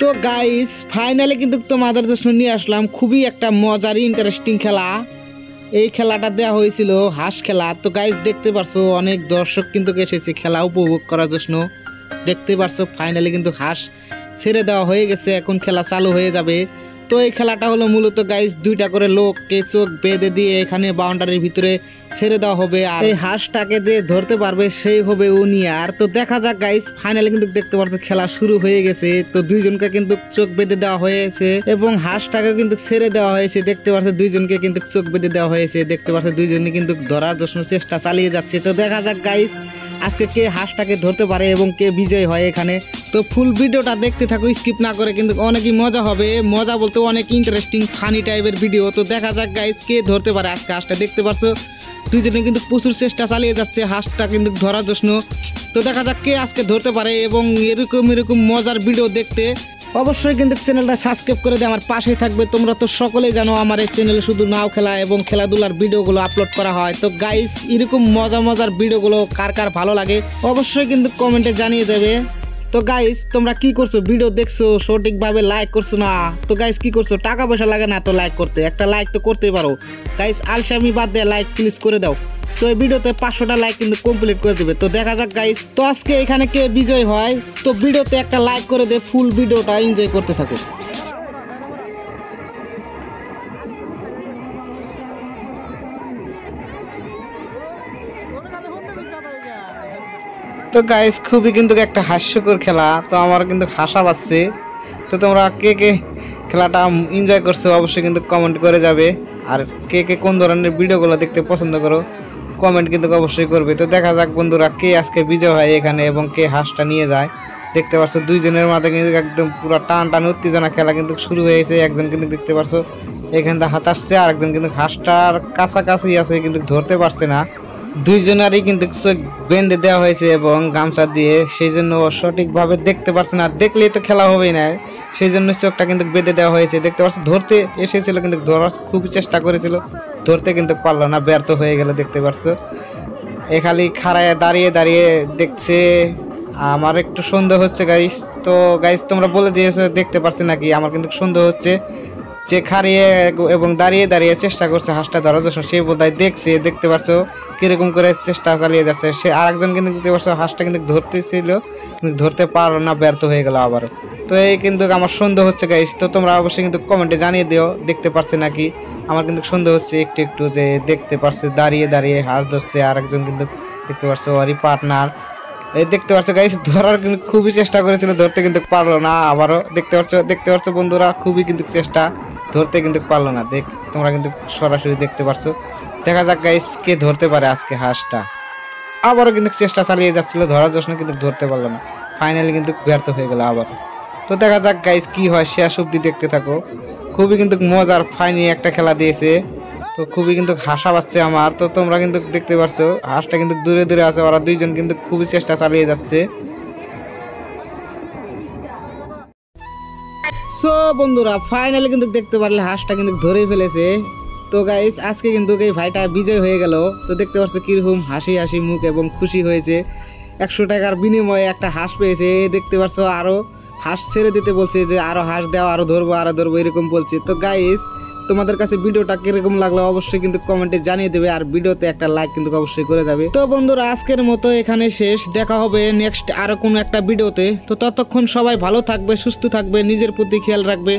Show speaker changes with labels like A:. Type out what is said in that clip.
A: তো guys finally কিন্তু তোমাদের জন্য নিয়ে আসলাম খুবই একটা মজার ইন্টারেস্টিং খেলা। এই খেলাটা দেওয়া হয়েছিল হাঁস খেলা। তো গাইস দেখতে পারছো অনেক দর্শক কিন্তু এসেছে খেলা উপভোগ করার জন্য। দেখতে পারছো ফাইনালি কিন্তু হাঁস ছেড়ে দেওয়া হয়ে গেছে, এখন খেলা চালু হয়ে যাবে। তো এই খেলাটা হলো মূলত গাইস দুইটা করে লোককে চোখ বেঁধে দিয়ে এখানে বাউন্ডারির ভিতরে ছেড়ে দেওয়া হবে, আর এই হাঁসটাকে যে ধরতে পারবে সেই হবে উনিয়ার। তো দেখা যাক গাইস ফাইনালি কিন্তু দেখতে পাচ্ছ খেলা শুরু হয়ে গেছে। তো দুইজনকে কিন্তু চোখ বেঁধে দেওয়া হয়েছে এবং হাঁসটাকে কিন্তু ছেড়ে দেওয়া হয়েছে। দেখতে পাচ্ছ দুইজনকে কিন্তু চোখ বেঁধে দেওয়া হয়েছে। দেখতে পাচ্ছ দুইজনই কিন্তু ধরার জন্য চেষ্টা চালিয়ে যাচ্ছে। তো দেখা যাক গাইস আজকে কে হাঁসটাকে ধরতে পারে এবং কে বিজয় হয় এখানে। তো ফুল ভিডিওটা দেখতে থাকো স্কিপ না করে, কিন্তু অনেকই মজা হবে। মজা বলতে অনেক ইন্টারেস্টিং ফানি টাইপের ভিডিও। তো দেখা যাক গাইস কে ধরতে পারে আজকে হাঁসটা। দেখতে পাচ্ছ দুইজনে কিন্তু প্রচুর চেষ্টা চালিয়ে যাচ্ছে হাঁসটা কিন্তু ধরার জন্য। তো দেখা যাক কে আজকে ধরতে পারে এবং এরকম মজার ভিডিও দেখতে অবশ্যই কিন্তু চ্যানেলটা সাবস্ক্রাইব করে দিয়ে আমার পাশে থাকবে। তোমরা তো সকলেই জানো আমার এই চ্যানেলে শুধু নাও খেলা এবং খেলাধুলার ভিডিওগুলো আপলোড করা হয়। তো গাইস এরকম মজার ভিডিওগুলো কার কার ভালো লাগে অবশ্যই কিন্তু কমেন্টে জানিয়ে দেবে। তো গাইস তোমরা কি করছো, ভিডিও দেখছো সঠিকভাবে লাইক করছো না? তো গাইস কি করছো, টাকা পয়সা লাগে না তো লাইক করতে, একটা লাইক তো করতেই পারো গাইস। আলসামি বাদ দিয়ে লাইক প্লিজ করে দাও। তো এই ভিডিওতে 500টা লাইক কিন্তু কমপ্লিট করে দেবে। তো দেখা যাক গাইস তো আজকে এখানে কে বিজয় হয়। তো ভিডিওতে একটা লাইক করে দে, ফুল ভিডিওটা এনজয় করতে থাকো। তো গাইস খুবই কিন্তু একটা হাস্যকর খেলা। তো আমার কিন্তু হাসা পাচ্ছে। তো তোমরা কে কে খেলাটা এনজয় করছো অবশ্যই কিন্তু কমেন্ট করে যাবে। আর কে কে কোন ধরনের ভিডিওগুলো দেখতে পছন্দ করো কমেন্ট কিন্তু অবশ্যই করবে। তো দেখা যাক বন্ধুরা কে আজকে বিজয় হয় এখানে এবং কে হাঁসটা নিয়ে যায়। দেখতে পাচ্ছ দুইজনের মাঝে কিন্তু একদম পুরো টান উত্তেজনা খেলা কিন্তু শুরু হয়েছে। একজন কিন্তু দেখতে পাচ্ছ এখান থেকে হাত আসছে, আর একজন কিন্তু হাঁসটার কাছাকাছি আছে কিন্তু ধরতে পারছে না। দুইজনেরই কিন্তু চোখ বেঁধে দেওয়া হয়েছে এবং গামছা দিয়ে, সেই জন্য সঠিকভাবে দেখতে পারছে না। দেখলেই তো খেলা হবেই না, সেই জন্য চোখটা কিন্তু বেঁধে দেওয়া হয়েছে। দেখতে পাচ্ছ ধরতে এসেছিল কিন্তু ধরার খুবই চেষ্টা করেছিল, ধরতে কিন্তু পারলো না, ব্যর্থ হয়ে গেল। দেখতে পাচ্ছ এ খালি খাড়ায় দাঁড়িয়ে দেখছে। আমার একটু সন্দেহ হচ্ছে গাইস। তো গাইস তোমরা বলে দিয়েছো দেখতে পাচ্ছি নাকি, আমার কিন্তু সন্দেহ হচ্ছে যে খাড়িয়ে এবং দাঁড়িয়ে চেষ্টা করছে হাঁসটা ধরার জন্য, সে বোধহয় দেখছে। দেখতে পাচ্ছ কিরকম করে চেষ্টা চালিয়ে যাচ্ছে সে। আরেকজন কিন্তু দেখতে পাচ্ছ হাঁসটা কিন্তু ধরতেছিল কিন্তু ধরতে পারলো না, ব্যর্থ হয়ে গেল আবারও। তো এই কিন্তু আমার সন্দেহ হচ্ছে গাইস। তো তোমরা অবশ্যই কিন্তু কমেন্টে জানিয়ে দিও দেখতে পারছে নাকি। আমার কিন্তু সন্দেহ হচ্ছে একটু যে দেখতে পারছে দাঁড়িয়ে হাঁস ধরছে। আরেকজন কিন্তু দেখতে পাচ্ছ ওরই পার্টনার। এই দেখতে পাচ্ছ গাইস ধরার কিন্তু খুবই চেষ্টা করেছিল, ধরতে কিন্তু পারলো না আবারও। দেখতে পাচ্ছ বন্ধুরা খুবই কিন্তু চেষ্টা, ধরতে কিন্তু পারলো না। তোমরা কিন্তু সরাসরি দেখতে পাচ্ছ। দেখা যাক গাইস কে ধরতে পারে আজকে হাঁসটা। আবারও কিন্তু চেষ্টা চালিয়ে যাচ্ছিল ধরার জন্য কিন্তু ধরতে পারলো না, ফাইনালি কিন্তু ব্যর্থ হয়ে গেল আবারও। তো দেখা যাক গাইস কি হয়, শেষ অবধি দেখতে থাকো। খুবই কিন্তু মজার ফাইনি একটা খেলা দিয়েছে। তো খুবই কিন্তু হাসা পাচ্ছে আমার। তো তোমরা কিন্তু দেখতে পাচ্ছ হাঁসটা কিন্তু দূরে আছে, ওরা দুইজন কিন্তু খুবই চেষ্টা চালিয়ে যাচ্ছে। সো বন্ধুরা ফাইনালি কিন্তু দেখতে পারলে হাঁসটা কিন্তু ধরেই ফেলেছে। তো গাইস আজকে কিন্তু এই ভাইটা বিজয় হয়ে গেল। তো দেখতে পাচ্ছ কিরকম হাসি মুখ এবং খুশি হয়েছে। 100 টাকার বিনিময়ে একটা হাঁস পেয়েছে। দেখতে পাচ্ছ আরো হাঁস ছেড়ে দিতে বলছে, যে আরো হাঁস দাও, আরো ধরবো এরকম বলছে। তো গাইস তোমাদের কাছে ভিডিওটা কিরকম লাগলো অবশ্যই কিন্তু কমেন্টে জানিয়ে দেবে, আর ভিডিওতে একটা লাইক কিন্তু অবশ্যই করে যাবে। তো বন্ধুরা আজকের মতো এখানে শেষ, দেখা হবে নেক্সট আরো কোনো একটা ভিডিওতে। তো ততক্ষণ সবাই ভালো থাকবে, সুস্থ থাকবে, নিজের প্রতি খেয়াল রাখবে।